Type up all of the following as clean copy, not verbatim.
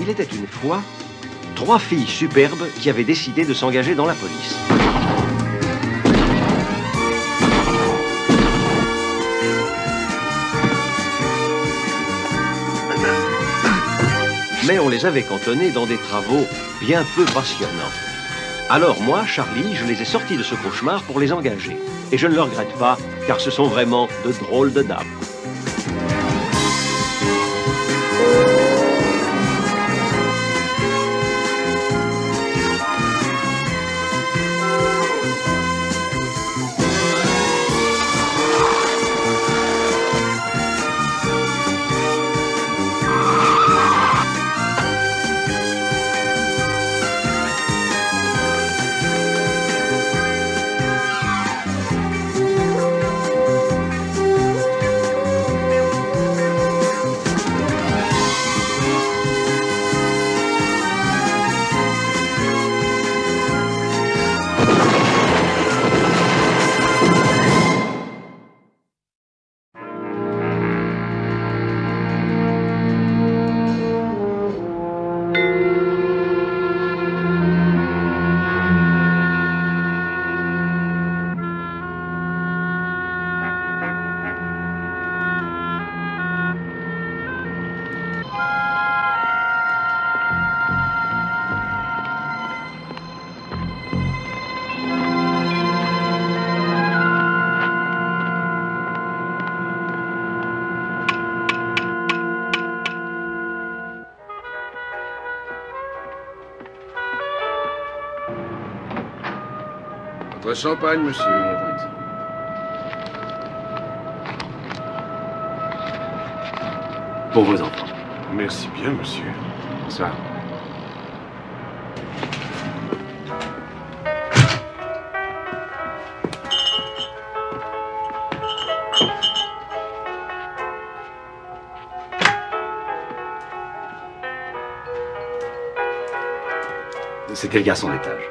Il était une fois 3 filles superbes qui avaient décidé de s'engager dans la police. Mais on les avait cantonnées dans des travaux bien peu passionnants. Alors moi, Charlie, je les ai sortis de ce cauchemar pour les engager. Et je ne le regrette pas, car ce sont vraiment de drôles de dames. Votre champagne, monsieur. Pour vos enfants. Merci bien, monsieur. Bonsoir. C'était le garçon d'étage.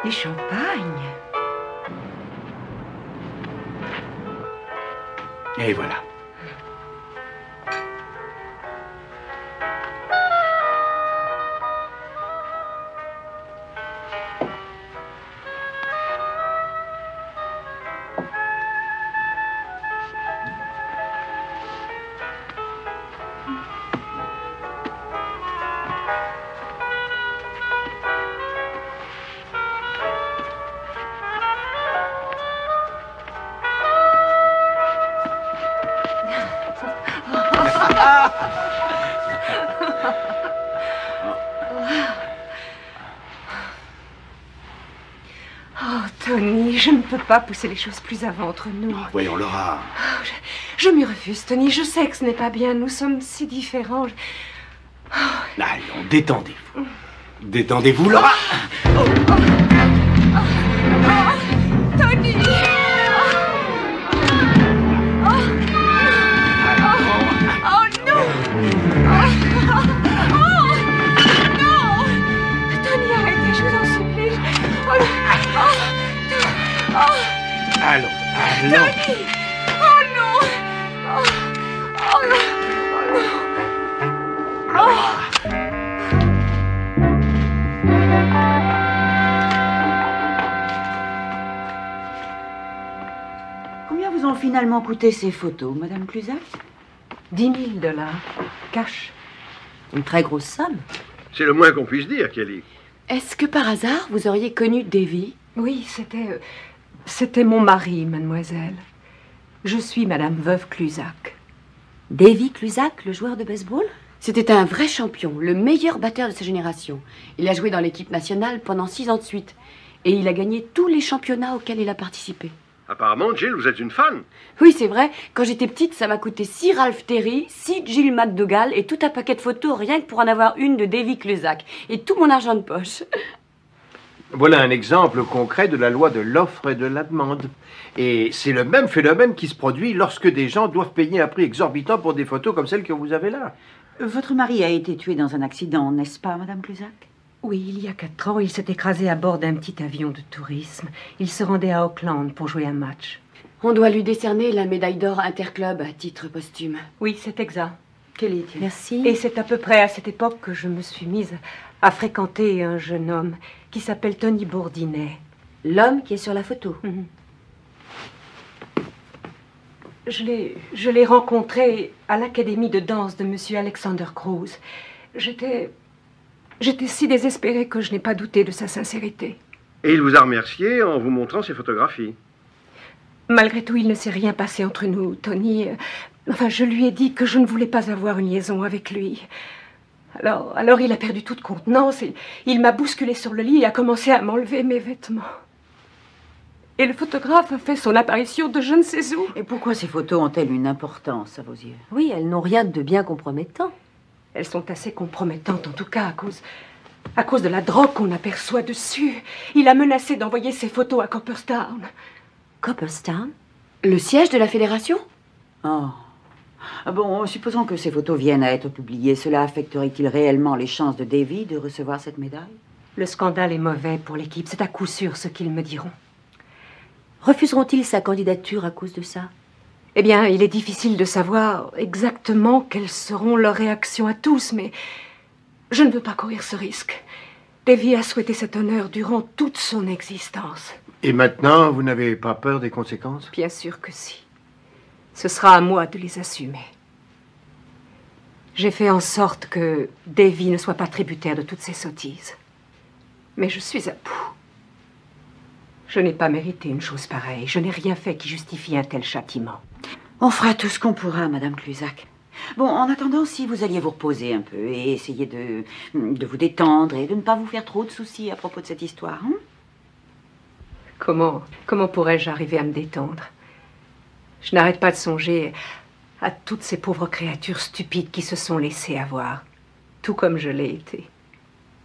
Du champagne. Et voilà. Oh, Tony, je ne peux pas pousser les choses plus avant entre nous. Oh, voyons, Laura. Oh, je m'y refuse, Tony. Je sais que ce n'est pas bien. Nous sommes si différents. Allons, détendez-vous. Détendez-vous, Laura. Tony! Allons, allons. Tony! Oh non! Oh non! Oh non! Combien vous ont finalement coûté ces photos, Madame Cluzac? 10 000 $, cash. Une très grosse somme. C'est le moins qu'on puisse dire, Kelly. Est-ce que par hasard, vous auriez connu Davy? Oui, c'était mon mari, mademoiselle. Je suis Madame Veuve Cluzac. Davy Cluzac, le joueur de baseball? C'était un vrai champion, le meilleur batteur de sa génération. Il a joué dans l'équipe nationale pendant 6 ans de suite. Et il a gagné tous les championnats auxquels il a participé. Apparemment, Jill, vous êtes une fan. Oui, c'est vrai. Quand j'étais petite, ça m'a coûté 6 Ralph Terry, 6 Jill McDougall et tout un paquet de photos rien que pour en avoir une de Davy Cluzac. Et tout mon argent de poche. Voilà un exemple concret de la loi de l'offre et de la demande. Et c'est le même phénomène qui se produit lorsque des gens doivent payer un prix exorbitant pour des photos comme celles que vous avez là. Votre mari a été tué dans un accident, n'est-ce pas, Madame Cluzac? Oui, il y a 4 ans, il s'est écrasé à bord d'un petit avion de tourisme. Il se rendait à Auckland pour jouer un match. On doit lui décerner la médaille d'or interclub à titre posthume. Oui, c'est exact. Quel est-il? Merci. Et c'est à peu près à cette époque que je me suis mise à fréquenter un jeune homme qui s'appelle Tony Bourdinet. L'homme qui est sur la photo. Je l'ai rencontré à l'académie de danse de Monsieur Alexander Cruz. J'étais si désespérée que je n'ai pas douté de sa sincérité. Et il vous a remercié en vous montrant ses photographies. Malgré tout, il ne s'est rien passé entre nous, Tony. Enfin, je lui ai dit que je ne voulais pas avoir une liaison avec lui. Alors il a perdu toute contenance et il m'a bousculée sur le lit et a commencé à m'enlever mes vêtements. Et le photographe a fait son apparition de je ne sais où. Et pourquoi ces photos ont-elles une importance à vos yeux? Oui, elles n'ont rien de bien compromettant. Elles sont assez compromettantes, en tout cas, à cause de la drogue qu'on aperçoit dessus. Il a menacé d'envoyer ses photos à Copperstown. Copperstown? Le siège de la Fédération? Oh. Bon, supposons que ces photos viennent à être publiées. Cela affecterait-il réellement les chances de Davy de recevoir cette médaille? Le scandale est mauvais pour l'équipe. C'est à coup sûr ce qu'ils me diront. Refuseront-ils sa candidature à cause de ça? Eh bien, il est difficile de savoir exactement quelles seront leurs réactions à tous, mais je ne veux pas courir ce risque. Davy a souhaité cet honneur durant toute son existence. Et maintenant, vous n'avez pas peur des conséquences? Bien sûr que si. Ce sera à moi de les assumer. J'ai fait en sorte que Davy ne soit pas tributaire de toutes ces sottises. Mais je suis à bout. Je n'ai pas mérité une chose pareille. Je n'ai rien fait qui justifie un tel châtiment. On fera tout ce qu'on pourra, Madame Cluzac. Bon, en attendant, si vous alliez vous reposer un peu et essayer de vous détendre et de ne pas vous faire trop de soucis à propos de cette histoire, hein? Comment pourrais-je arriver à me détendre? Je n'arrête pas de songer à toutes ces pauvres créatures stupides qui se sont laissées avoir, tout comme je l'ai été.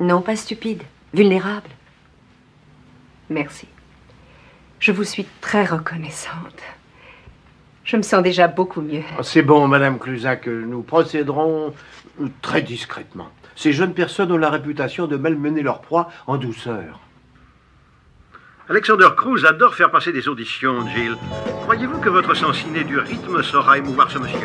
Non, pas stupide, vulnérable. Merci. Je vous suis très reconnaissante. Je me sens déjà beaucoup mieux. C'est bon, Madame Cluzac, nous procéderons très discrètement. Ces jeunes personnes ont la réputation de malmener leur proie en douceur. Alexander Cruz adore faire passer des auditions, Jill. Croyez-vous que votre sens inné du rythme saura émouvoir ce monsieur?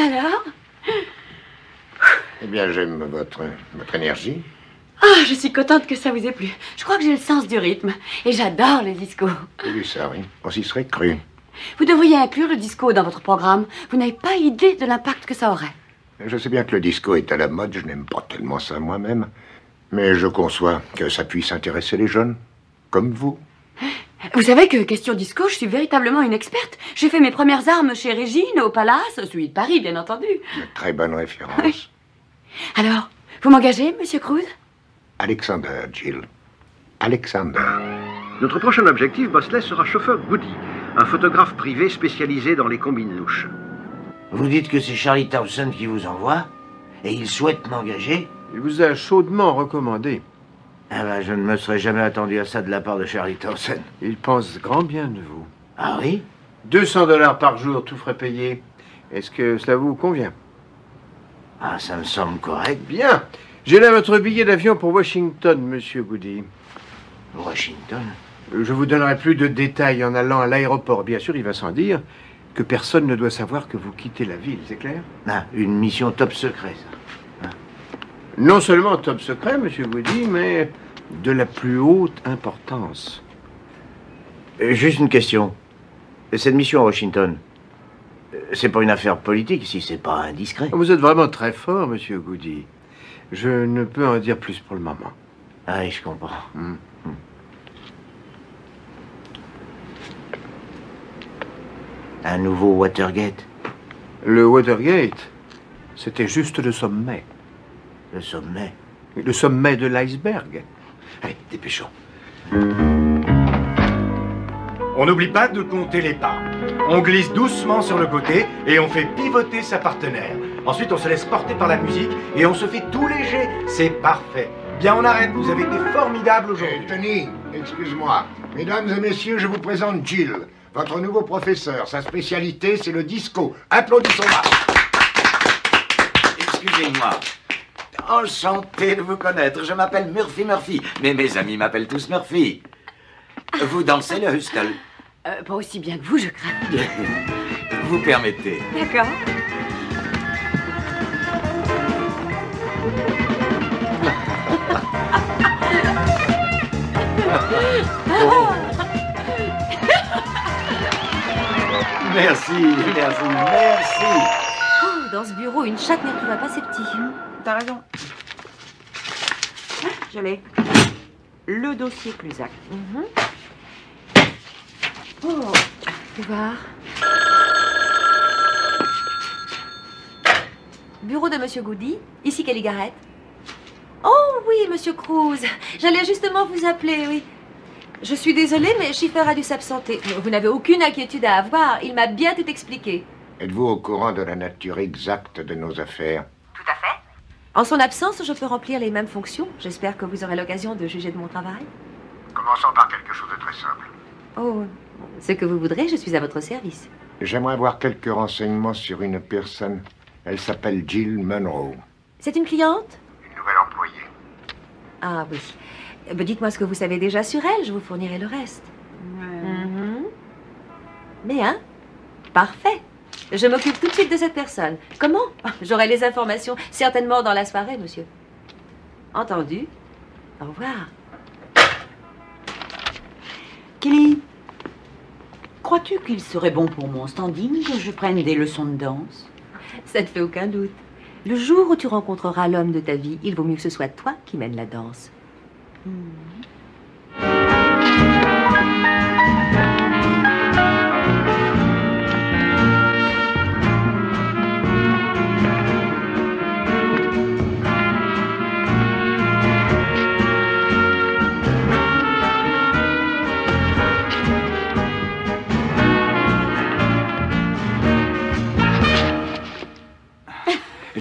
Alors? Eh bien, j'aime votre énergie. Ah, je suis contente que ça vous ait plu. Je crois que j'ai le sens du rythme. Et j'adore le disco. J'ai vu ça, oui. On s'y serait cru. Vous devriez inclure le disco dans votre programme. Vous n'avez pas idée de l'impact que ça aurait. Je sais bien que le disco est à la mode, je n'aime pas tellement ça moi-même. Mais je conçois que ça puisse intéresser les jeunes, comme vous. Vous savez que, question disco, je suis véritablement une experte. J'ai fait mes premières armes chez Régine, au Palace, celui de Paris, bien entendu. Une très bonne référence. Oui. Alors, vous m'engagez, Monsieur Cruz? Alexander, Jill. Alexander. Notre prochain objectif, Bosley, sera chauffeur Goody, un photographe privé spécialisé dans les combines louches. Vous dites que c'est Charlie Townsend qui vous envoie? Et il souhaite m'engager? Il vous a chaudement recommandé. Ah ben, je ne me serais jamais attendu à ça de la part de Charlie Townsend. Il pense grand bien de vous. Ah oui? 200 $ par jour, tout frais payé. Est-ce que cela vous convient? Ah, ça me semble correct. Bien. J'ai là votre billet d'avion pour Washington, Monsieur Goody. Washington? Je vous donnerai plus de détails en allant à l'aéroport. Bien sûr, il va sans dire que personne ne doit savoir que vous quittez la ville, c'est clair? Ah, une mission top secret, ça. Non seulement top secret, Monsieur Goody, mais de la plus haute importance. Juste une question. Cette mission à Washington, c'est pas une affaire politique, si c'est pas indiscret. Vous êtes vraiment très fort, Monsieur Goody. Je ne peux en dire plus pour le moment. Ah oui, je comprends. Un nouveau Watergate. Le Watergate, c'était juste le sommet. Le sommet. Le sommet de l'iceberg. Allez, dépêchons. On n'oublie pas de compter les pas. On glisse doucement sur le côté et on fait pivoter sa partenaire. Ensuite, on se laisse porter par la musique et on se fait tout léger. C'est parfait. Bien, on arrête. Vous avez été formidable aujourd'hui. Tony, excuse-moi. Mesdames et messieurs, je vous présente Jill, votre nouveau professeur. Sa spécialité, c'est le disco. Applaudissons-la. Excusez-moi. Enchanté de vous connaître. Je m'appelle Murphy. Mais mes amis m'appellent tous Murphy. Vous dansez le hustle? Pas aussi bien que vous, je crains. Vous permettez. D'accord. Merci. Oh, dans ce bureau, une chatte ne trouve pas ses petits. T'as raison. Je l'ai. Le dossier Cluzac. Oh, fais voir. Bureau de Monsieur Goody, ici Kelly Garrett. Oh oui, Monsieur Cruz, j'allais justement vous appeler, oui. Je suis désolée, mais Schiffer a dû s'absenter. Vous n'avez aucune inquiétude à avoir, il m'a bien tout expliqué. Êtes-vous au courant de la nature exacte de nos affaires? Tout à fait. En son absence, je peux remplir les mêmes fonctions. J'espère que vous aurez l'occasion de juger de mon travail. Commençons par quelque chose de très simple. Oh, ce que vous voudrez, je suis à votre service. J'aimerais avoir quelques renseignements sur une personne. Elle s'appelle Jill Munro. C'est une cliente? Une nouvelle employée. Ah oui. Dites-moi ce que vous savez déjà sur elle, je vous fournirai le reste. Bien. Parfait. Je m'occupe tout de suite de cette personne. Comment? J'aurai les informations certainement dans la soirée, monsieur. Entendu. Au revoir. Kelly, crois-tu qu'il serait bon pour mon standing que je prenne des leçons de danse? Ça ne fait aucun doute. Le jour où tu rencontreras l'homme de ta vie, il vaut mieux que ce soit toi qui mène la danse.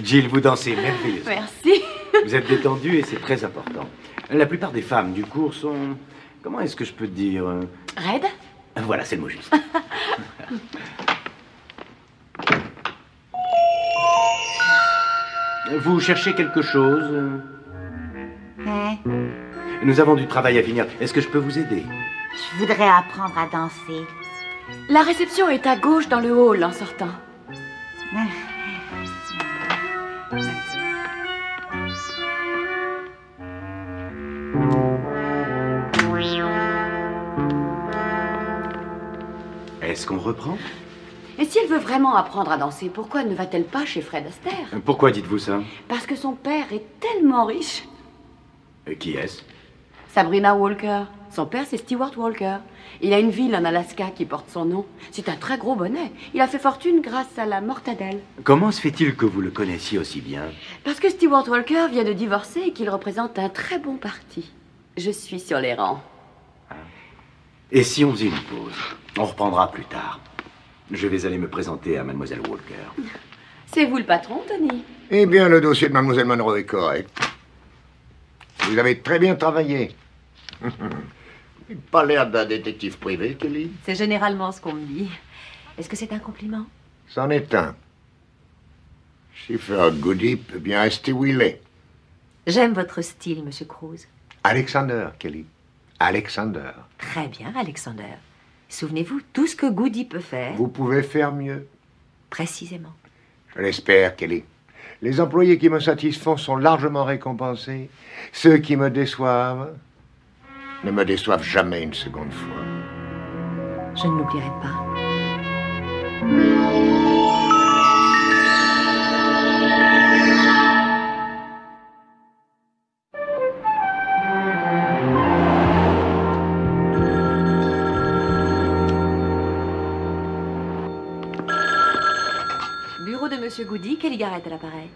Jill, vous dansez merveilleusement. Merci. Vous êtes détendue et c'est très important. La plupart des femmes du cours sont... Comment est-ce que je peux te dire Raide? Voilà, c'est le mot juste. Vous cherchez quelque chose? Nous avons du travail à finir. Est-ce que je peux vous aider? Je voudrais apprendre à danser. La réception est à gauche dans le hall en sortant. Est-ce qu'on reprend? Et si elle veut vraiment apprendre à danser, pourquoi ne va-t-elle pas chez Fred Astaire? Pourquoi dites-vous ça? Parce que son père est tellement riche. Qui est-ce? Sabrina Walker. Son père, c'est Stewart Walker. Il a une ville en Alaska qui porte son nom. C'est un très gros bonnet. Il a fait fortune grâce à la mortadelle. Comment se fait-il que vous le connaissiez aussi bien? Parce que Stewart Walker vient de divorcer et qu'il représente un très bon parti. Je suis sur les rangs. Et si on faisait une pause? On reprendra plus tard. Je vais aller me présenter à Mademoiselle Walker. C'est vous le patron, Tony? Eh bien, le dossier de Mademoiselle Monroe est correct. Vous avez très bien travaillé. Pas l'air d'un détective privé, Kelly. C'est généralement ce qu'on me dit. Est-ce que c'est un compliment? C'en est un. Schiffer Goody peut bien rester où il est. J'aime votre style, Monsieur Cruz. Alexander, Kelly. Alexander. Très bien, Alexander. Souvenez-vous, tout ce que Goody peut faire... Vous pouvez faire mieux. Précisément. Je l'espère, Kelly. Les employés qui me satisfont sont largement récompensés. Ceux qui me déçoivent ne me déçoivent jamais une seconde fois. Je ne l'oublierai pas. Bureau de Monsieur Goody, Kelly Garrett à l'appareil.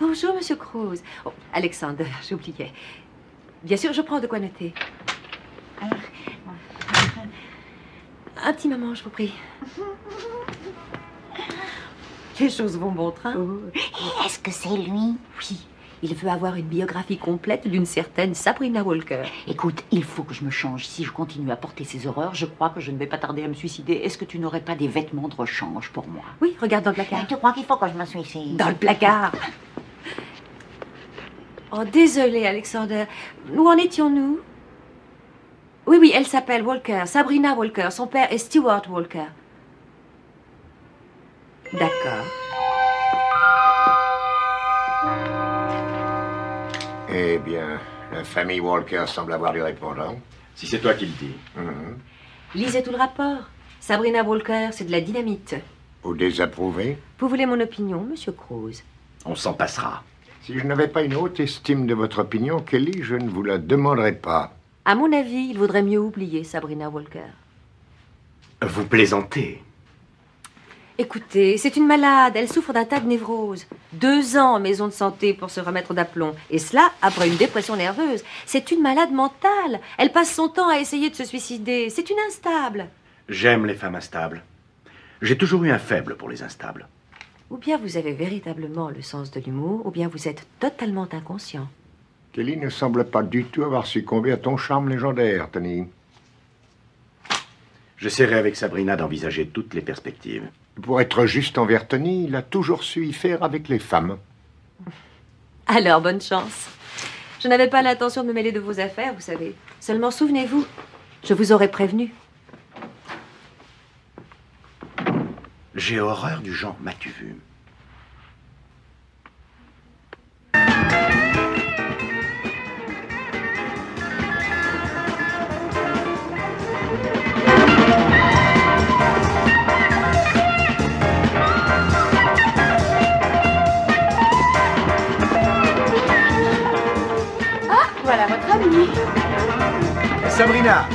Bonjour, Monsieur Cruz. Oh, Alexander, j'oubliais. Bien sûr, je prends de quoi noter. Un petit moment, je vous prie. Les choses vont bon train. Est-ce que c'est lui? Oui. Il veut avoir une biographie complète d'une certaine Sabrina Walker. Écoute, il faut que je me change. Si je continue à porter ces horreurs, je crois que je ne vais pas tarder à me suicider. Est-ce que tu n'aurais pas des vêtements de rechange pour moi? Oui, regarde dans le placard. Tu crois qu'il faut que je me suicide? Dans le placard. Oh, désolé, Alexander. Où en étions-nous? Oui, elle s'appelle Walker, Sabrina Walker. Son père est Stewart Walker. D'accord. Eh bien, la famille Walker semble avoir du répondant. Si c'est toi qui le dis. Lisez tout le rapport. Sabrina Walker, c'est de la dynamite. Vous désapprouvez? Vous voulez mon opinion, Monsieur Cruz? On s'en passera. Si je n'avais pas une haute estime de votre opinion, Kelly, je ne vous la demanderais pas. À mon avis, il vaudrait mieux oublier Sabrina Walker. Vous plaisantez. Écoutez, c'est une malade, elle souffre d'un tas de névroses. 2 ans en maison de santé pour se remettre d'aplomb. Et cela après une dépression nerveuse. C'est une malade mentale. Elle passe son temps à essayer de se suicider. C'est une instable. J'aime les femmes instables. J'ai toujours eu un faible pour les instables. Ou bien vous avez véritablement le sens de l'humour, ou bien vous êtes totalement inconscient. Kelly ne semble pas du tout avoir succombé à ton charme légendaire, Tony. J'essaierai avec Sabrina d'envisager toutes les perspectives. Pour être juste envers Tony, il a toujours su y faire avec les femmes. Alors, bonne chance. Je n'avais pas l'intention de me mêler de vos affaires, vous savez. Seulement, souvenez-vous, je vous aurais prévenu. J'ai horreur du genre m'as-tu vu. Voilà votre ami. Sabrina!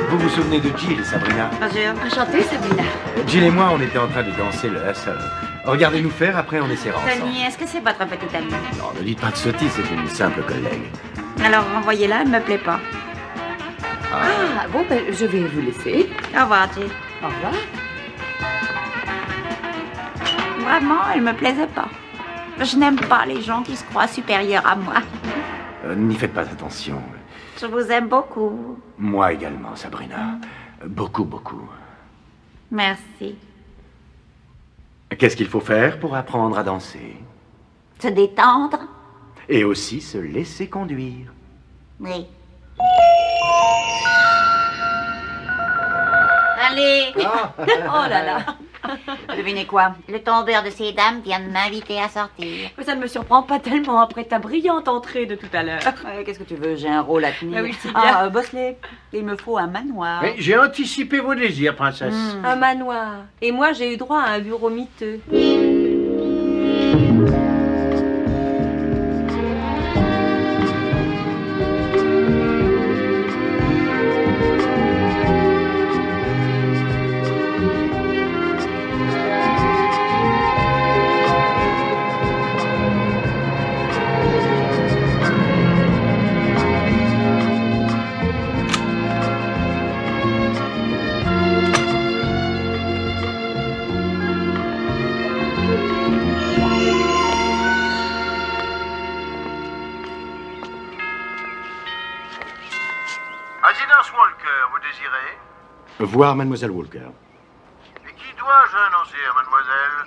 Vous vous souvenez de Jill, Sabrina? Bonjour. Enchantée, Sabrina. Jill et moi, on était en train de danser le hustle. Regardez-nous faire, après on essaiera ensemble. Tony, est-ce que c'est votre petite amie? Non, ne dites pas de sottise, c'est une simple collègue. Alors renvoyez-la, elle me plaît pas. Ah, bon, je vais vous laisser. Au revoir, Jill. Au revoir. Vraiment, elle me plaisait pas. Je n'aime pas les gens qui se croient supérieurs à moi. N'y faites pas attention. Je vous aime beaucoup. Moi également, Sabrina. Beaucoup, beaucoup. Merci. Qu'est-ce qu'il faut faire pour apprendre à danser? Se détendre? Et aussi se laisser conduire. Oui. Allez! Oh là là! Devinez quoi? Le tombeur de ces dames vient de m'inviter à sortir. Mais ça ne me surprend pas tellement après ta brillante entrée de tout à l'heure. Qu'est-ce que tu veux? J'ai un rôle à tenir. Ah oui, c'est bien. Bosley, il me faut un manoir. Mais j'ai anticipé vos désirs, princesse. Un manoir. Et moi, j'ai eu droit à un bureau miteux. Résidence Walker, vous désirez? Voir Mademoiselle Walker. Et qui dois-je annoncer à mademoiselle?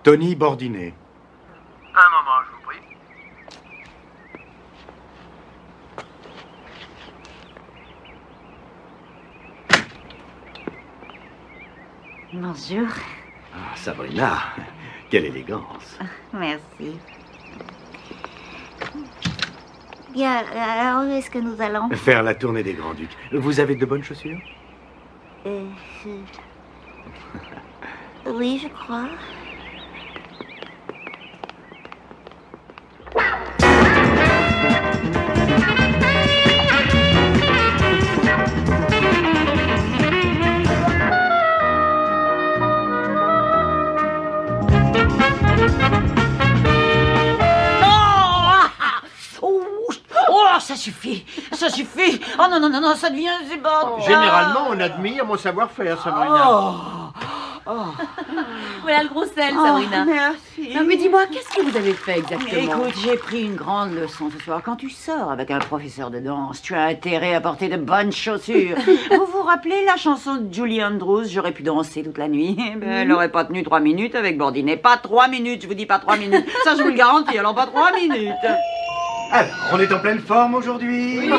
Tony Bordinet. Un moment, je vous prie. Bonjour. Ah, Sabrina, quelle élégance. Merci. Bien, alors où est-ce que nous allons? Faire la tournée des Grands-Ducs. Vous avez de bonnes chaussures? Oui, je crois. Oh, ça suffit. suffit. Ça suffit. Oh non, non, non, non, ça devient insupportable. Généralement, on admire mon savoir-faire, Sabrina. Voilà le gros sel, Sabrina. Merci. Non, mais dis-moi, qu'est-ce que vous avez fait exactement? Écoute, j'ai pris une grande leçon ce soir. Quand tu sors avec un professeur de danse, tu as intérêt à porter de bonnes chaussures. Vous vous rappelez la chanson de Julie Andrews, J'aurais pu danser toute la nuit? Elle n'aurait pas tenu 3 minutes avec Bordinet. Pas 3 minutes, je vous dis pas 3 minutes. Ça, je vous le garantis, alors pas 3 minutes. Alors, on est en pleine forme aujourd'hui? Oui, ça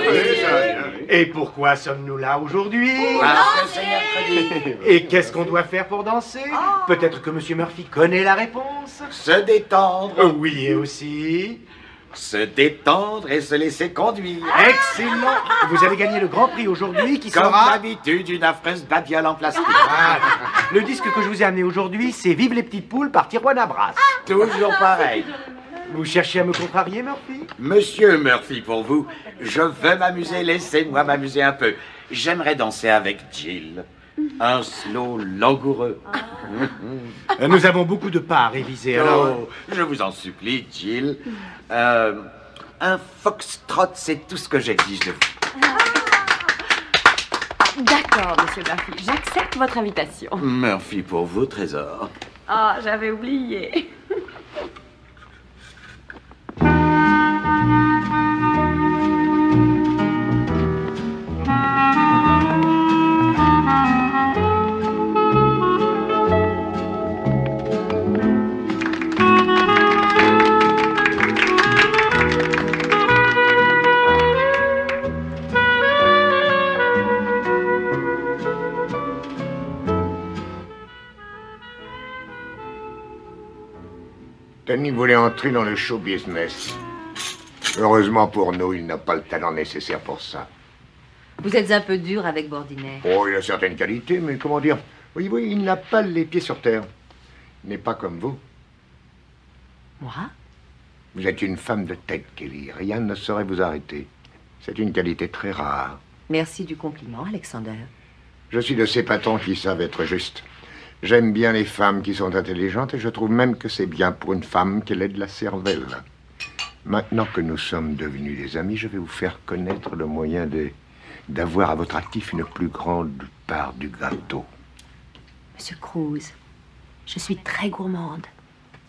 va bien, oui. Et pourquoi sommes-nous là aujourd'hui? Parce que c'est mercredi. Et qu'est-ce qu'on doit faire pour danser? Peut-être que Monsieur Murphy connaît la réponse? Se détendre. Oui, et aussi... Se détendre et se laisser conduire. Excellent! Vous allez gagner le grand prix aujourd'hui qui Comme sera... d'habitude, une affreuse babiole en plastique. Voilà. Le disque que je vous ai amené aujourd'hui, c'est Vive les petites poules par Tijuana Brass. Toujours pareil. Vous cherchez à me contrarier, Murphy? Monsieur Murphy, pour vous, je veux m'amuser, laissez-moi m'amuser un peu. J'aimerais danser avec Jill. Un slow langoureux. Nous avons beaucoup de pas à réviser, alors... Oh, je vous en supplie, Jill. Un foxtrot, c'est tout ce que j'exige de vous. D'accord, monsieur Murphy, j'accepte votre invitation. Murphy, pour vous, trésor. Ah, j'avais oublié. Tony voulait entrer dans le show business. Heureusement pour nous, il n'a pas le talent nécessaire pour ça. Vous êtes un peu dur avec Bordinet. Oh, il a certaines qualités, mais comment dire? Oui, il n'a pas les pieds sur terre. Il n'est pas comme vous. Moi? Vous êtes une femme de tête, Kelly. Rien ne saurait vous arrêter. C'est une qualité très rare. Merci du compliment, Alexander. Je suis de ces patrons qui savent être justes. J'aime bien les femmes qui sont intelligentes et je trouve même que c'est bien pour une femme qu'elle ait de la cervelle. Maintenant que nous sommes devenus des amis, je vais vous faire connaître le moyen d'avoir à votre actif une plus grande part du gâteau. Monsieur Cruz, je suis très gourmande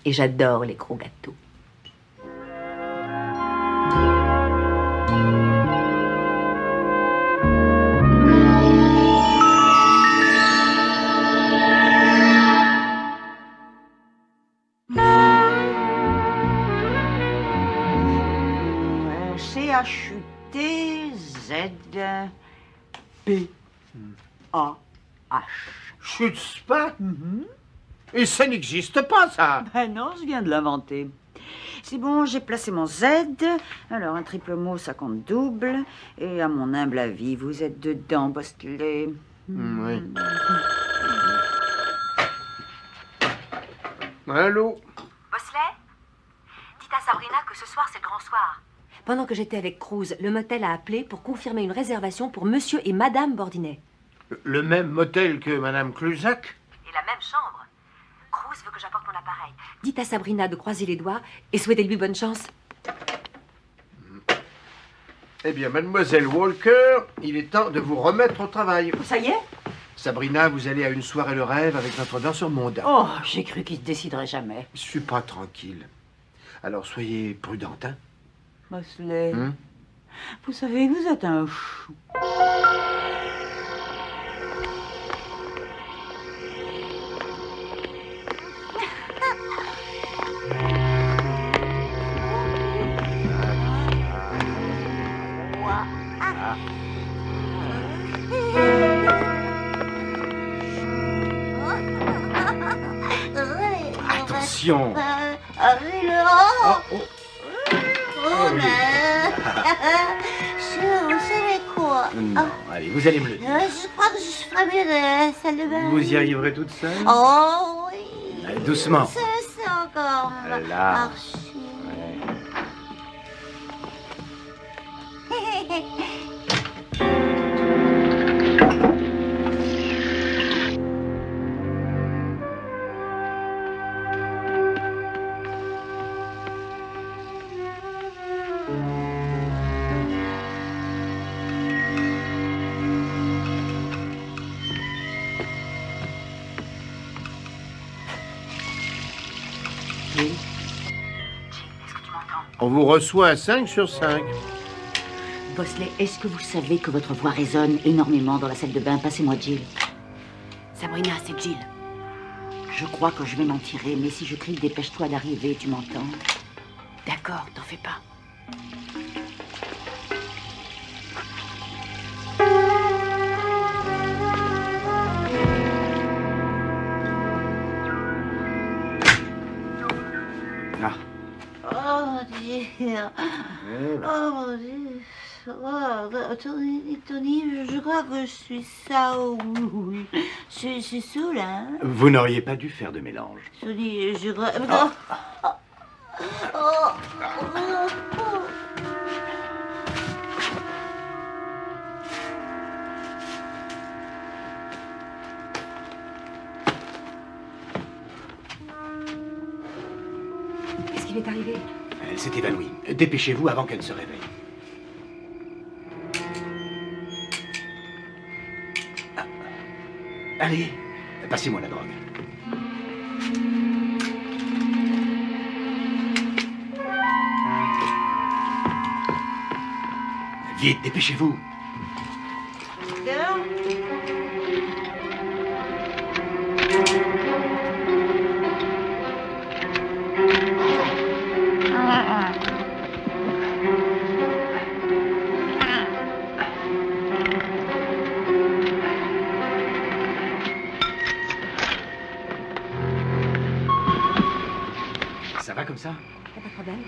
et j'adore les gros gâteaux. C-H-U-T-Z-P-A-H. Schutzpah? Et ça n'existe pas, ça. Ben non, je viens de l'inventer. C'est bon, j'ai placé mon Z. Alors, un triple mot, ça compte double. Et à mon humble avis, vous êtes dedans, Bosley. Oui. Allô? Bosley? Dites à Sabrina que ce soir, c'est le grand soir. Pendant que j'étais avec Cruz, le motel a appelé pour confirmer une réservation pour monsieur et madame Bordinet. Le même motel que madame Cluzac? Et la même chambre. Cruz veut que j'apporte mon appareil. Dites à Sabrina de croiser les doigts et souhaitez-lui bonne chance. Eh bien, mademoiselle Walker, il est temps de vous remettre au travail. Ça y est? Sabrina, vous allez à une soirée de rêve avec notre danseur mondain. Oh, j'ai cru qu'il ne déciderait jamais. Je suis pas tranquille. Alors, soyez prudente, hein? Bosley, vous savez, vous êtes un chou. Attention. Vous savez quoi? Non, allez, vous allez me le dire. Je crois que je ferais mieux de la salle de bain. Vous y arriverez toute seule? Oh oui. Allez, doucement. C'est encore Là. archi. On vous reçoit à 5 sur 5. Bosley, est-ce que vous savez que votre voix résonne énormément dans la salle de bain? Passez-moi Jill. Sabrina, c'est Jill. Je crois que je vais m'en tirer, mais si je crie dépêche-toi d'arriver, tu m'entends? D'accord, t'en fais pas. Ah. Oh mon Dieu. Oh mon Dieu. Oh, Tony, je crois que je suis ça. Oui. C'est saoul, hein? Vous n'auriez pas dû faire de mélange. Tony, je crois... Qu'est-ce qui lui est arrivé? Elle s'est évanouie. Dépêchez-vous avant qu'elle ne se réveille. Ah. Allez, passez-moi la drogue. Vite, dépêchez-vous. Ça va comme ça? Pas de problème.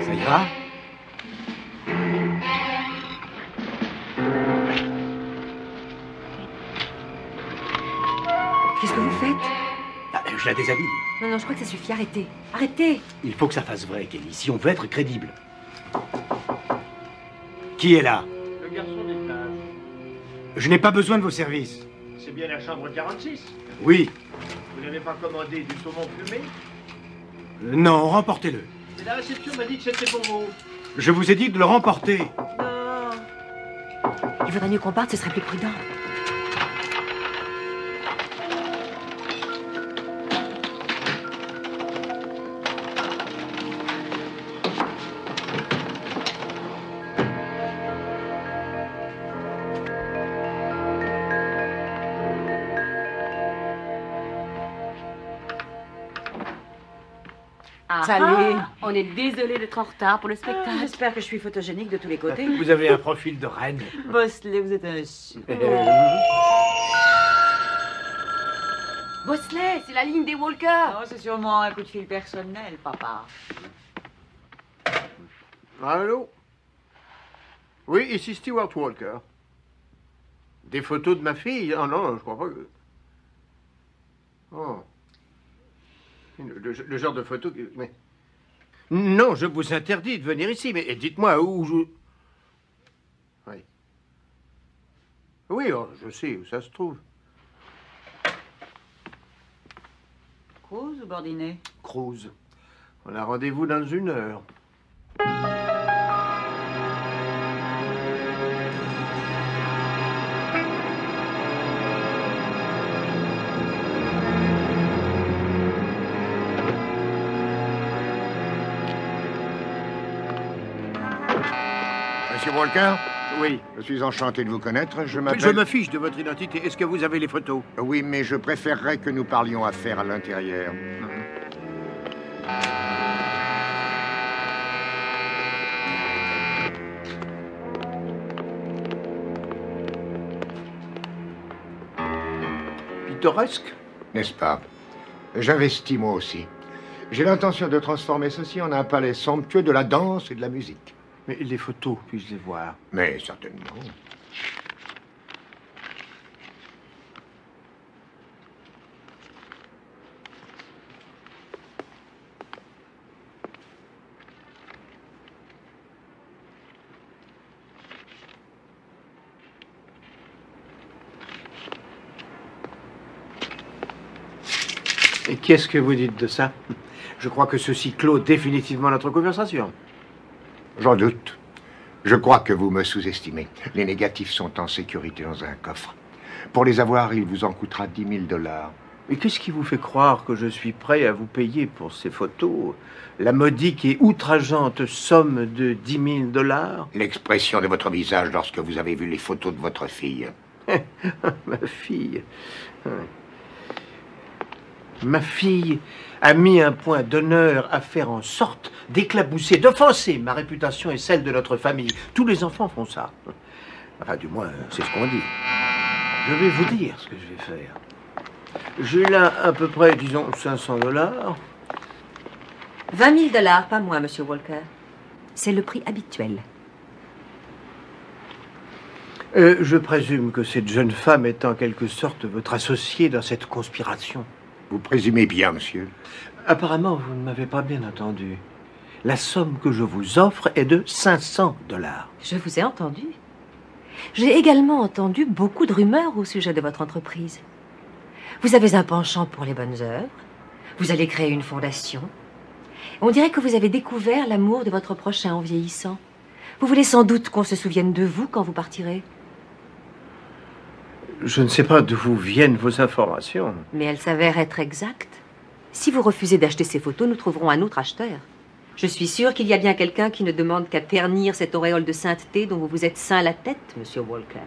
Ça ira? Qu'est-ce que vous faites? Ah, je la déshabille. Non, je crois que ça suffit. Arrêtez. Arrêtez. Il faut que ça fasse vrai, Kelly, si on veut être crédible. Qui est là? Le garçon d'étage. Je n'ai pas besoin de vos services. C'est bien la chambre 46. Oui. Vous n'avez pas commandé du saumon fumé? Non, remportez-le. Mais la réception m'a dit que c'était pour vous. Je vous ai dit de le remporter. Il vaudrait mieux qu'on parte, ce serait plus prudent. Salut. On est désolé d'être en retard pour le spectacle. J'espère que je suis photogénique de tous les côtés. Vous avez un profil de reine. Bosley, vous êtes un super. Bosley, c'est la ligne des Walker. Non, c'est sûrement un coup de fil personnel, papa. Allô? Oui, ici Stewart Walker. Des photos de ma fille? Oh non, je crois pas que... Oh. Le genre de photo que... Mais... Non, je vous interdis de venir ici, mais dites-moi où je... Oui. Oui, oh, je sais où ça se trouve. Cruz ou Bordinet? Cruz. On a rendez-vous dans 1 heure. Monsieur Walker? Oui. Je suis enchanté de vous connaître. Je Je me fiche de votre identité. Est-ce que vous avez les photos? Oui, mais je préférerais que nous parlions affaires à l'intérieur. Pittoresque? N'est-ce pas? J'investis moi aussi. J'ai l'intention de transformer ceci en un palais somptueux de la danse et de la musique. Mais les photos, puis-je les voir? Mais certainement. Et qu'est-ce que vous dites de ça? Je crois que ceci clôt définitivement notre conversation. J'en doute. Je crois que vous me sous-estimez. Les négatifs sont en sécurité dans un coffre. Pour les avoir, il vous en coûtera 10 000 $. Mais qu'est-ce qui vous fait croire que je suis prêt à vous payer pour ces photos la modique et outrageante somme de 10 000 $? L'expression de votre visage lorsque vous avez vu les photos de votre fille. Ma fille. Ma fille a mis un point d'honneur à faire en sorte d'éclabousser, d'offenser ma réputation et celle de notre famille. Tous les enfants font ça. Enfin, du moins, c'est ce qu'on dit. Je vais vous dire ce que je vais faire. J'ai là à peu près, disons, 500 $. 20 000 $, pas moins, Monsieur Walker. C'est le prix habituel. Je présume que cette jeune femme est en quelque sorte votre associée dans cette conspiration. Vous présumez bien, monsieur. Apparemment, vous ne m'avez pas bien entendu. La somme que je vous offre est de 500 $. Je vous ai entendu. J'ai également entendu beaucoup de rumeurs au sujet de votre entreprise. Vous avez un penchant pour les bonnes œuvres. Vous allez créer une fondation. On dirait que vous avez découvert l'amour de votre prochain en vieillissant. Vous voulez sans doute qu'on se souvienne de vous quand vous partirez. Je ne sais pas d'où viennent vos informations. Mais elles s'avèrent être exactes. Si vous refusez d'acheter ces photos, nous trouverons un autre acheteur. Je suis sûre qu'il y a bien quelqu'un qui ne demande qu'à ternir cette auréole de sainteté dont vous vous êtes ceint la tête, Monsieur Walker.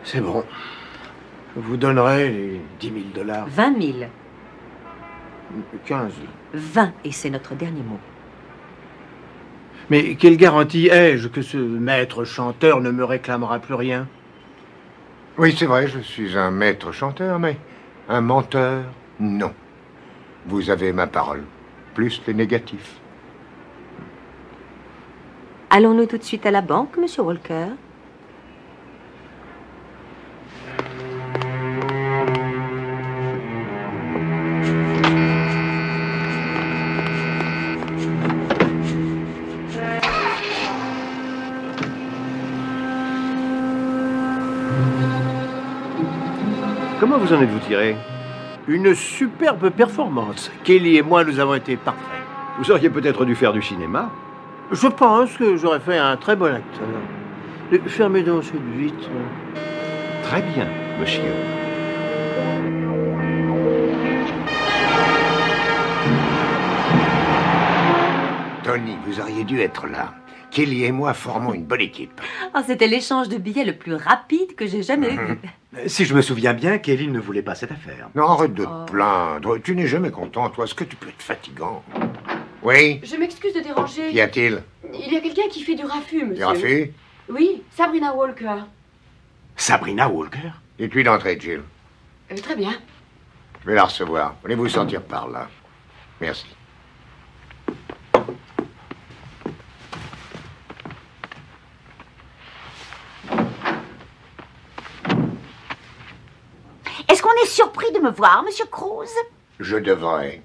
C'est bon. Je vous donnerai les 10 000 $. 20 000. 15. 20, et c'est notre dernier mot. Mais quelle garantie ai-je que ce maître chanteur ne me réclamera plus rien? Oui, c'est vrai, je suis un maître chanteur, mais un menteur, non. Vous avez ma parole, plus les négatifs. Allons-nous tout de suite à la banque, Monsieur Walker? Comment vous en êtes-vous tiré? Une superbe performance. Kelly et moi, nous avons été parfaits. Vous auriez peut-être dû faire du cinéma. Je pense que j'aurais fait un très bon acteur. Fermez donc cette vitre. Très bien, monsieur. Tony, vous auriez dû être là. Kelly et moi formons une bonne équipe. Oh, c'était l'échange de billets le plus rapide que j'ai jamais vu. Si je me souviens bien, Kelly ne voulait pas cette affaire. Non, arrête de te plaindre. Tu n'es jamais content, toi. Est-ce que tu peux être fatigant? Oui? Je m'excuse de déranger. Qu'y a-t-il? Il y a quelqu'un qui fait du raffut, monsieur. Du raffut? Oui, Sabrina Walker. Sabrina Walker? Dites-lui d'entrer, Jill. Très bien. Je vais la recevoir. Allez-vous sortir par là. Merci. Est-ce qu'on est surpris de me voir, Monsieur Cruz? Je devrais.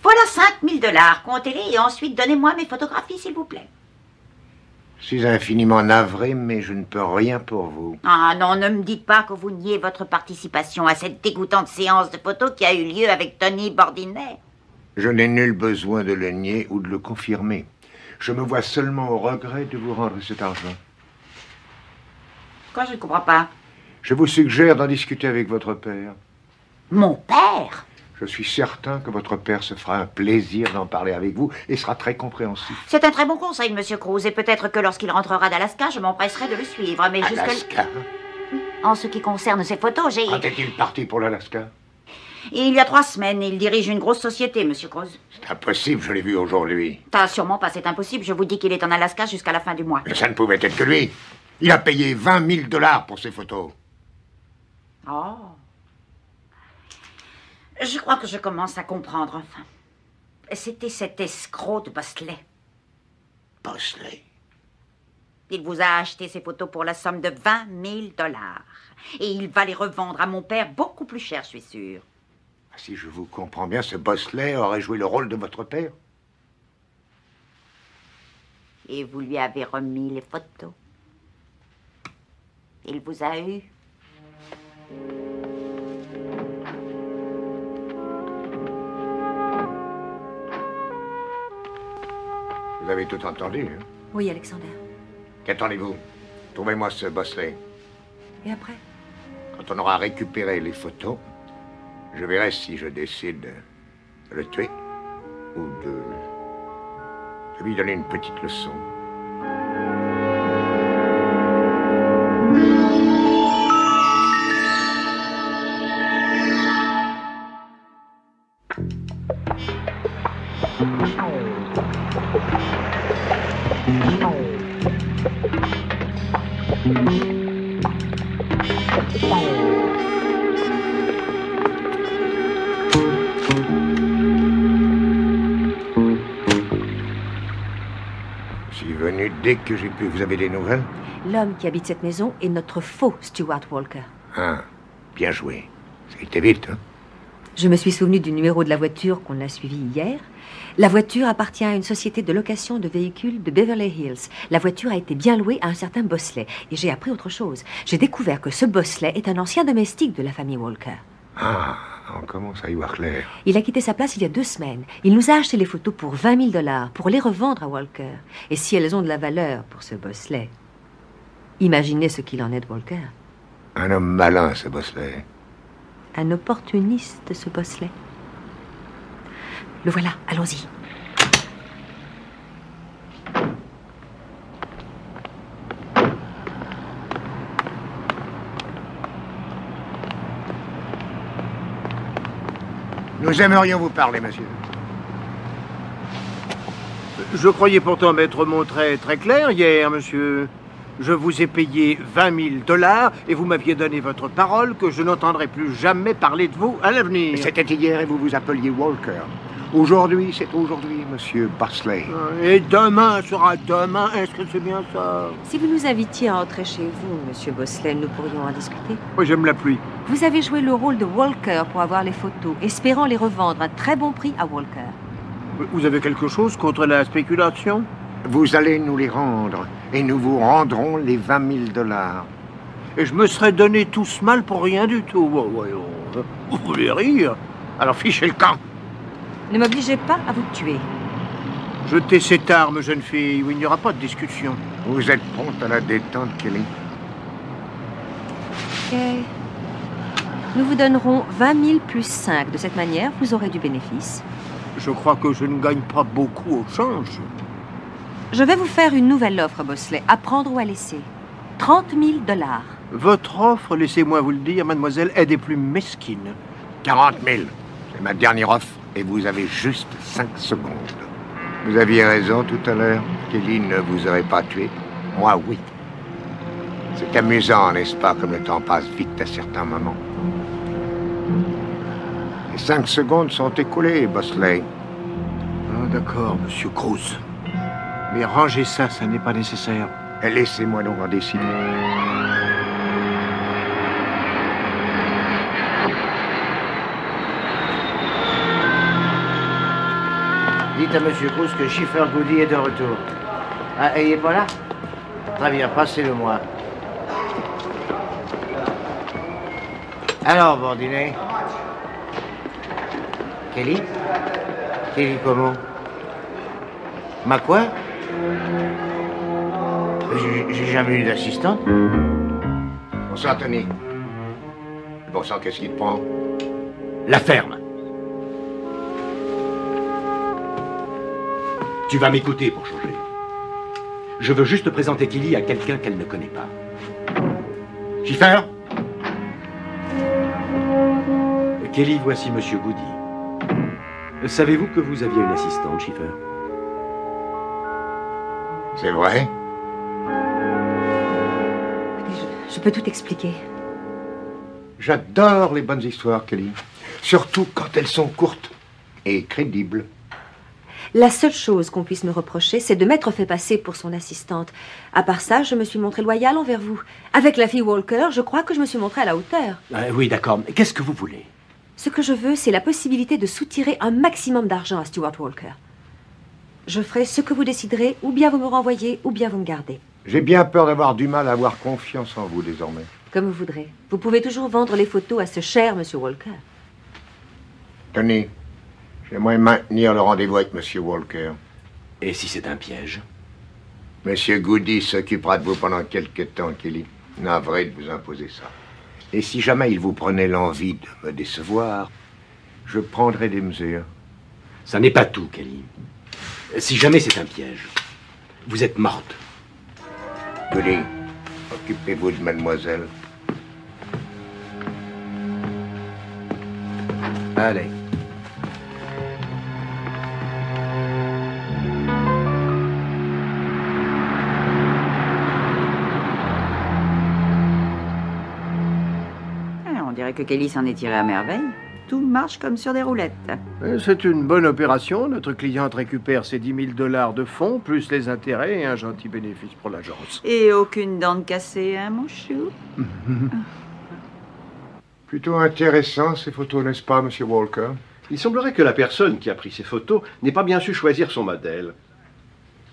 Voilà 5 000 $. Comptez-les et ensuite donnez-moi mes photographies, s'il vous plaît. Je suis infiniment navré, mais je ne peux rien pour vous. Ah non, ne me dites pas que vous niez votre participation à cette dégoûtante séance de photos qui a eu lieu avec Tony Bordinet. Je n'ai nul besoin de le nier ou de le confirmer. Je me vois seulement au regret de vous rendre cet argent. Quoi, je ne comprends pas. Je vous suggère d'en discuter avec votre père. Mon père? Je suis certain que votre père se fera un plaisir d'en parler avec vous et sera très compréhensif. C'est un très bon conseil, Monsieur Cruz, et peut-être que lorsqu'il rentrera d'Alaska, je m'empresserai de le suivre, mais jusque... Alaska? En ce qui concerne ces photos, j'ai... Quand est-il parti pour l'Alaska? Il y a 3 semaines, il dirige une grosse société, Monsieur Cruz. C'est impossible, je l'ai vu aujourd'hui. Sûrement pas, c'est impossible. Je vous dis qu'il est en Alaska jusqu'à la fin du mois. Mais ça ne pouvait être que lui. Il a payé 20 000 $ pour ces photos. Oh. Je crois que je commence à comprendre, enfin. C'était cet escroc de Bosley. Bosley? Il vous a acheté ces photos pour la somme de 20 000 $. Et il va les revendre à mon père beaucoup plus cher, je suis sûre. Si je vous comprends bien, ce Bosley aurait joué le rôle de votre père. Et vous lui avez remis les photos. Il vous a eu. Vous avez tout entendu, hein? Oui, Alexander. Qu'attendez-vous? Trouvez-moi ce Bosley. Et après? Quand on aura récupéré les photos, je verrai si je décide de le tuer ou de lui donner une petite leçon. Je suis venu dès que j'ai pu. Vous avez des nouvelles? L'homme qui habite cette maison est notre faux Stuart Walker. Ah, bien joué. Ça a été vite, hein? Je me suis souvenu du numéro de la voiture qu'on a suivie hier. La voiture appartient à une société de location de véhicules de Beverly Hills. La voiture a été bien louée à un certain Bosley. Et j'ai appris autre chose. J'ai découvert que ce Bosley est un ancien domestique de la famille Walker. Ah, on commence à y voir clair. Il a quitté sa place il y a 2 semaines. Il nous a acheté les photos pour $20 000 pour les revendre à Walker. Et si elles ont de la valeur pour ce Bosley, imaginez ce qu'il en est de Walker. Un homme malin, ce Bosley. Un opportuniste, ce Bosley. Le voilà, allons-y. Nous aimerions vous parler, monsieur. Je croyais pourtant m'être montré très clair hier, monsieur. Je vous ai payé $20 000 et vous m'aviez donné votre parole que je n'entendrai plus jamais parler de vous à l'avenir. C'était hier et vous vous appeliez Walker. Aujourd'hui, c'est aujourd'hui, monsieur Bosley. Et demain sera demain. Est-ce que c'est bien ça? Si vous nous invitiez à entrer chez vous, monsieur Bosley, nous pourrions en discuter. Oui, j'aime la pluie. Vous avez joué le rôle de Walker pour avoir les photos, espérant les revendre à très bon prix à Walker. Vous avez quelque chose contre la spéculation? Vous allez nous les rendre et nous vous rendrons les $20 000. Et je me serais donné tout ce mal pour rien du tout. Vous voulez rire? Alors fichez le camp. Ne m'obligez pas à vous tuer. Jetez cette arme, jeune fille, où il n'y aura pas de discussion. Vous êtes prompte à la détente, Kelly? Ok. Nous vous donnerons 20 000 plus 5. De cette manière, vous aurez du bénéfice. Je crois que je ne gagne pas beaucoup au change. Je vais vous faire une nouvelle offre, Bosley, à prendre ou à laisser. 30 000 $. Votre offre, laissez-moi vous le dire, mademoiselle, est des plus mesquines. 40 000. C'est ma dernière offre et vous avez juste 5 secondes. Vous aviez raison tout à l'heure. Kelly ne vous aurait pas tué. Moi, oui. C'est amusant, n'est-ce pas, comme le temps passe vite à certains moments. Les 5 secondes sont écoulées, Bosley. Ah, d'accord, monsieur Cruz. Mais rangez ça, ça n'est pas nécessaire. Laissez-moi donc en décider. Dites à monsieur Cruz que Schiffer Goody est de retour. Ah, et il n'est pas là? Très bien, passez-le-moi. Alors, Bordinet? Kelly? Kelly comment? Ma quoi? J'ai jamais eu d'assistante. Bon sang, Tony. Bon sang, qu'est-ce qui te prend? La ferme. Tu vas m'écouter pour changer. Je veux juste présenter Kelly à quelqu'un qu'elle ne connaît pas. Schiffer? Kelly, voici Monsieur Goody. Savez-vous que vous aviez une assistante, Schiffer? C'est vrai? Je peux tout expliquer. J'adore les bonnes histoires, Kelly. Surtout quand elles sont courtes et crédibles. La seule chose qu'on puisse me reprocher, c'est de m'être fait passer pour son assistante. À part ça, je me suis montrée loyale envers vous. Avec la fille Walker, je crois que je me suis montrée à la hauteur. Oui, d'accord. Mais qu'est-ce que vous voulez? Ce que je veux, c'est la possibilité de soutirer un maximum d'argent à Stuart Walker. Je ferai ce que vous déciderez, ou bien vous me renvoyez, ou bien vous me gardez. J'ai bien peur d'avoir du mal à avoir confiance en vous désormais. Comme vous voudrez. Vous pouvez toujours vendre les photos à ce cher Monsieur Walker. Tony, j'aimerais maintenir le rendez-vous avec Monsieur Walker. Et si c'est un piège? Monsieur Goody s'occupera de vous pendant quelque temps, Kelly. Navré de vous imposer ça. Et si jamais il vous prenait l'envie de me décevoir, je prendrai des mesures. Ça n'est pas tout, Kelly. Si jamais c'est un piège, vous êtes morte. Goody, occupez-vous de mademoiselle. Allez. On dirait que Kelly s'en est tiré à merveille. Tout marche comme sur des roulettes. C'est une bonne opération. Notre cliente récupère ses 10 000 $ de fonds, plus les intérêts et un gentil bénéfice pour l'agence. Et aucune dent de cassée, hein, mon chou? Plutôt intéressant, ces photos, n'est-ce pas, Monsieur Walker? Il semblerait que la personne qui a pris ces photos n'ait pas bien su choisir son modèle.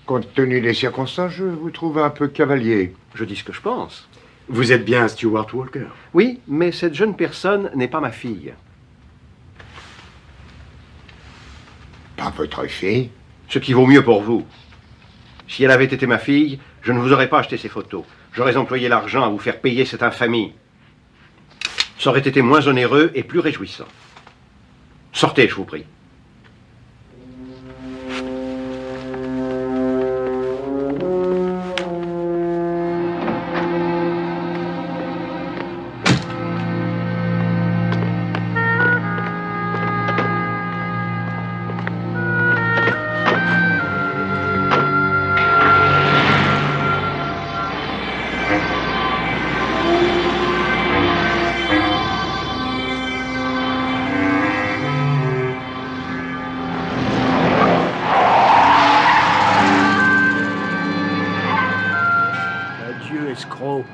Compte tenu des circonstances, je vous trouve un peu cavalier. Je dis ce que je pense. Vous êtes bien Stuart Walker? Oui, mais cette jeune personne n'est pas ma fille. Pas votre fille? Ce qui vaut mieux pour vous. Si elle avait été ma fille, je ne vous aurais pas acheté ces photos. J'aurais employé l'argent à vous faire payer cette infamie. Ça aurait été moins onéreux et plus réjouissant. Sortez, je vous prie.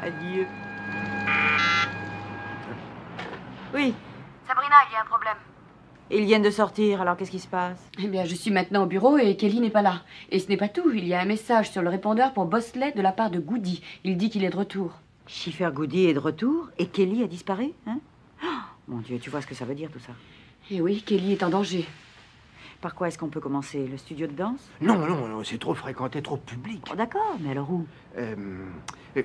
Adieu. Oui. Sabrina, il y a un problème. Ils viennent de sortir, alors qu'est-ce qui se passe? Eh bien, je suis maintenant au bureau et Kelly n'est pas là. Et ce n'est pas tout. Il y a un message sur le répondeur pour Bosley de la part de Goody. Il dit qu'il est de retour. Schiffer Goody est de retour et Kelly a disparu, hein? Oh, mon Dieu, tu vois ce que ça veut dire tout ça? Eh oui, Kelly est en danger. Par quoi est-ce qu'on peut commencer? Le studio de danse? Non, c'est trop fréquenté, trop public. Oh, d'accord, mais alors où?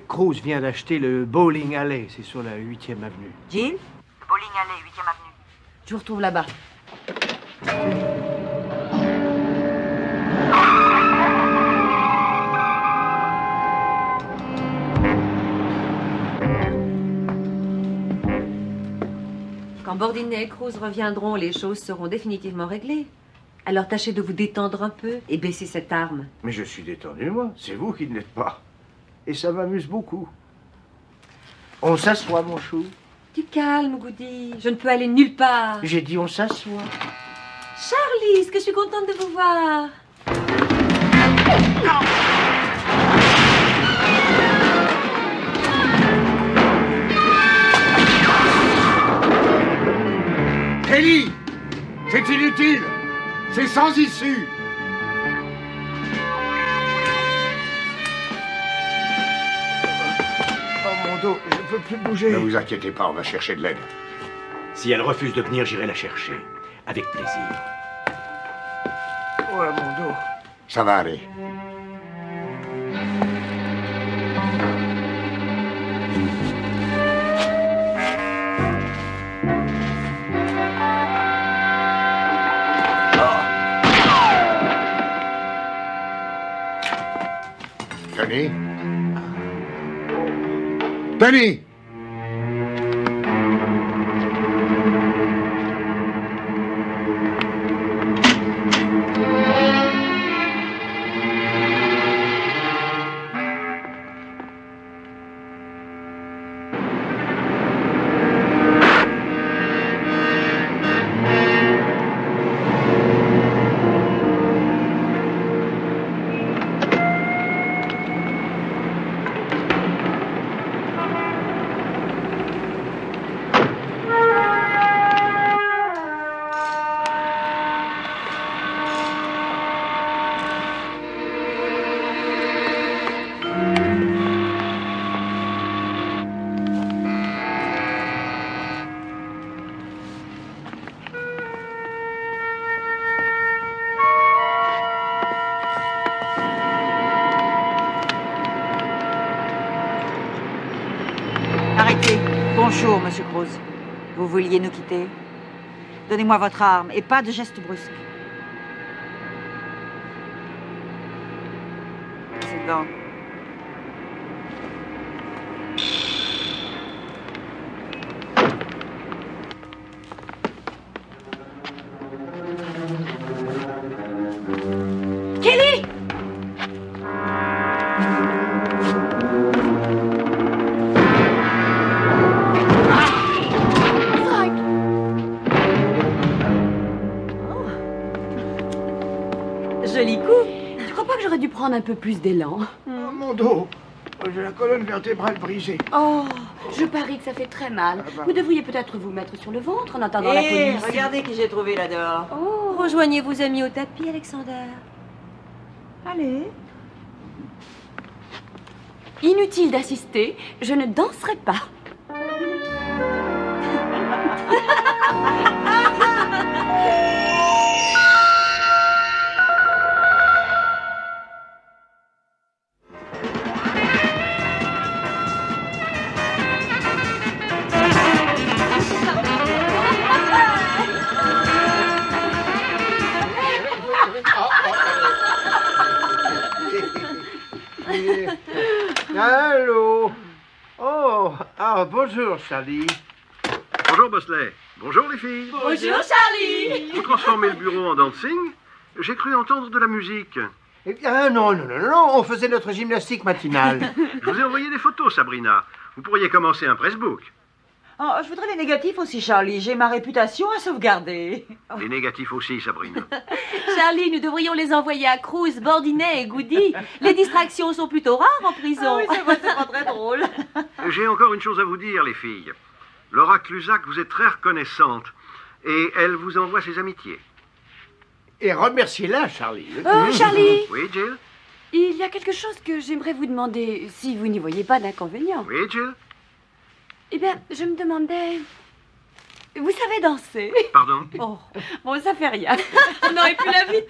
Cruz vient d'acheter le Bowling Alley, c'est sur la 8e avenue. Jill? Le Bowling Alley, 8e avenue. Je vous retrouve là-bas. Quand Bordinet et Cruz reviendront, les choses seront définitivement réglées. Alors tâchez de vous détendre un peu et baissez cette arme. Mais je suis détendu, moi. C'est vous qui ne l'êtes pas. Et ça m'amuse beaucoup. On s'assoit, mon chou. Du calme, Goody. Je ne peux aller nulle part. J'ai dit on s'assoit. Charlie, est-ce que je suis contente de vous voir? Kelly! C'est inutile! C'est sans issue! Oh, mon dos, je ne peux plus bouger. Ne vous inquiétez pas, on va chercher de l'aide. Si elle refuse de venir, j'irai la chercher. Avec plaisir. Oh, là, mon dos. Ça va aller. Tony? Tony! Bonjour, monsieur Cruz. Vous vouliez nous quitter? Donnez-moi votre arme et pas de gestes brusques. C'est dedans. Kelly! Joli coup. Tu crois pas que j'aurais dû prendre un peu plus d'élan? Oh, mon dos. J'ai la colonne vertébrale brisée. Oh, je parie que ça fait très mal. Vous devriez peut-être vous mettre sur le ventre en attendant la police. Regardez qui j'ai trouvé là dehors. Oh, rejoignez vos amis au tapis, Alexander. Allez. Inutile d'assister, je ne danserai pas. Allô? Oh, bonjour, Charlie. Bonjour, Bosley. Bonjour, les filles. Bonjour, Charlie. Vous transformez le bureau en dancing? J'ai cru entendre de la musique. Eh bien, non, on faisait notre gymnastique matinale. Je vous ai envoyé des photos, Sabrina. Vous pourriez commencer un pressbook. Oh, je voudrais les négatifs aussi, Charlie. J'ai ma réputation à sauvegarder. Les négatifs aussi, Sabrina. Charlie, nous devrions les envoyer à Cruz, Bordinet et Goody. Les distractions sont plutôt rares en prison. Ah oui, c'est vrai, c'est pas très drôle. J'ai encore une chose à vous dire, les filles. Laura Cluzac vous est très reconnaissante et elle vous envoie ses amitiés. Et remerciez-la, Charlie. Charlie, Oui, Jill? il y a quelque chose que j'aimerais vous demander, si vous n'y voyez pas d'inconvénient. Oui, Jill? Eh bien, je me demandais... Vous savez danser? Pardon? Oh, bon, ça fait rien. On aurait pu l'inviter.